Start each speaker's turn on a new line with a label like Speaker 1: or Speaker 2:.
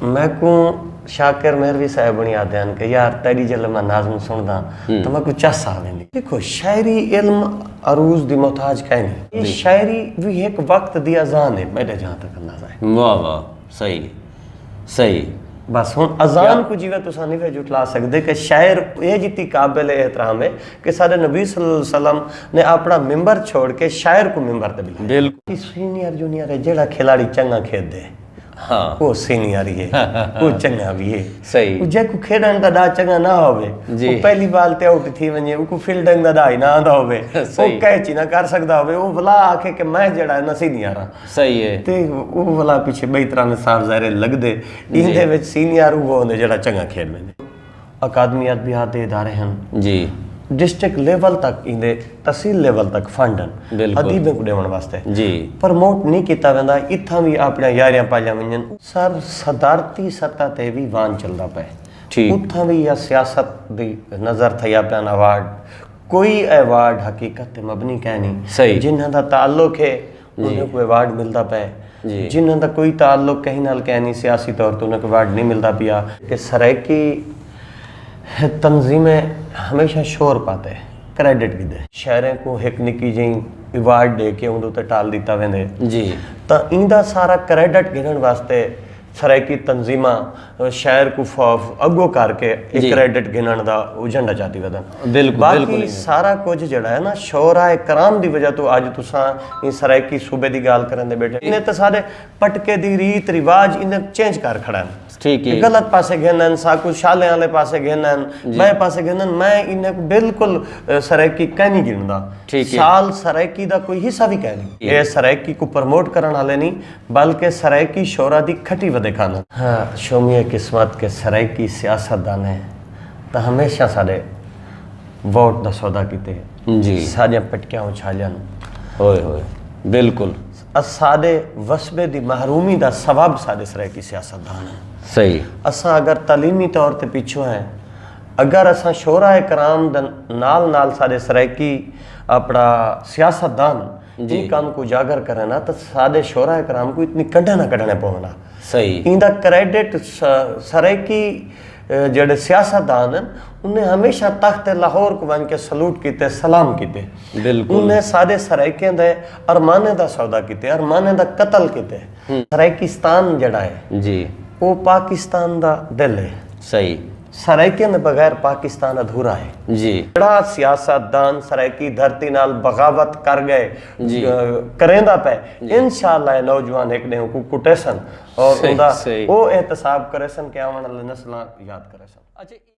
Speaker 1: मैं को शाकिर मेहरवी साहब बणी आते हैं कि यार तेरी जल मैं नाज़म सुनदा तो मैं को चस आ वेंदी। देखो शायरी इल्म अरूज दी मोहताज कहीं नहीं, ये शायरी भी एक वक्त दी अजान है मेरे जहाँ तक अंदाजा है।
Speaker 2: वाह वाह, सही सही।
Speaker 1: बस हुन अजान को जीवे तुसा नहीं वे जुटला सकते कि शायर ये जितनी काबिल एहतराम है कि सारे नबी सल्लल्लाहु अलैहि वसल्लम ने अपना मिंबर छोड़ के शायर को मिंबर ते बिठाया।
Speaker 2: बिल्कुल।
Speaker 1: सीनियर जूनियर है जेड़ा खिलाड़ी चंगा खेल दे,
Speaker 2: हाँ
Speaker 1: वो सीनियर ही है, वो चंगा भी है।
Speaker 2: सही।
Speaker 1: वो जेको खेडन दा दा चंगा ना होवे,
Speaker 2: जी।
Speaker 1: वो पहली बाल ते आउट थी वने, वो फील्डिंग दा दा ही ना आंदा होवे, वो कैच ही ना कर सकदा होवे, वो भला आखे कि मैं जेड़ा है ना सीनियर हां।
Speaker 2: सही है।
Speaker 1: ते वो भला पीछे बई तरह ने साफ ज़ाहिर लगदे इंदे विच सीनियर वो होंदे जेड़ा चंगा खेल लेंदे। अकादमियात भी आते इदारे हैं
Speaker 2: जी,
Speaker 1: डिस्ट्रिक्ट लेवल तक इंदे तहसील लेवल तक फंडन
Speaker 2: बिल्कुल।
Speaker 1: अदीबे को देवन वास्ते
Speaker 2: जी,
Speaker 1: प्रमोट नहीं किया वेंदा। इत्थां भी अपने यारियां पालियां वंजन सर सदारती सतह ते भी वान चलदा पे,
Speaker 2: ठीक।
Speaker 1: उत्थां भी या सियासत दी नज़र थया पियान अवार्ड, कोई अवार्ड हकीकत ते मबनी कहनी
Speaker 2: सही।
Speaker 1: जिन्हां दा ताल्लुक है उन्हें कोई अवार्ड मिलता पे, जिन्हां दा कोई ताल्लुक कहीं नाल कहनी सियासी तौर पर उन्हें कोई अवार्ड नहीं मिलता पिया। कि सराइकी तंजीमें हमेशा शोर पाते क्रेडिट भी दे, शायरें को एक निकी जी अवार्ड दे के उन्हें उत्ते टाल दिता वेंदे
Speaker 2: जी।
Speaker 1: तो इंदा सारा क्रेडिट गिनन वास्ते सराइकी तंजीमा शायर को अगो करके एक क्रेडिट गिनन दा एजेंडा चाहती वदन।
Speaker 2: बिल्कुल
Speaker 1: बाकी
Speaker 2: बिल्कुल।
Speaker 1: सारा कुछ जड़ा है ना शोराए कराम दी वजह तो अज तुसा इन सराइकी सूबे दी गाल करन दे बैठे, इन्हें तो सारे पटके दी रीत रिवाज इन्हें चेंज कर खड़ा है।
Speaker 2: ठीक है।
Speaker 1: गलत पासे घेनन साकु शाले वाले पासे घेनन मैं पासे घेनन, मैं इन्हें बिल्कुल सराइकी कह नहीं गिनदा।
Speaker 2: ठीक है।
Speaker 1: साल सराइकी दा कोई हिस्सा भी कह नहीं, ये सराइकी को प्रमोट करन वाले नहीं बल्कि सराइकी शोरा दी खटी व दिखाना। हाँ शोमिया किस्मत के सराइकी सियासतदान है तो हमेशा सारे वोट दा सौदा कीते
Speaker 2: जी,
Speaker 1: सारियां पटकियां उछालन
Speaker 2: होए होए, बिल्कुल
Speaker 1: सादे वसबे दी महरूमी दा सबब सादे सराइकी सियासतदान है।
Speaker 2: सही।
Speaker 1: असा अगर तालीमी तौर पर पिछो हैं, अगर असा शोरा कराम नाल नाल सारे सराइकी अपना सियासतदान जी काम को उजागर करे ना तो सादे शोरा कराम को इतनी कढ़े ना कढ़ने पवना।
Speaker 2: सही।
Speaker 1: इंदा क्रेडिट सराइकी जेडे सियासतदान हैं उन्हें हमेशा तख्त लाहौर को बन के सलूट किते, सलाम किते।
Speaker 2: बिल्कुल।
Speaker 1: उन्हें सारे सराइके दे अरमाने दा सौदा किते, अरमाने दा कत्ल किते। सराइकिस्तान जड़ा है
Speaker 2: जी,
Speaker 1: वो पाकिस्तान दा दिल है।
Speaker 2: सही।
Speaker 1: सराइके दे बगैर पाकिस्तान अधूरा है जी। बड़ा सियासतदान सराइकी धरती नाल बगावत कर गए
Speaker 2: जी,
Speaker 1: करेंदा पे इंशाअल्लाह नौजवान एक ने को कुटेसन और उनदा वो एहतसाब करेसन के आवन वाले नस्लां याद करेसन। अच्छा।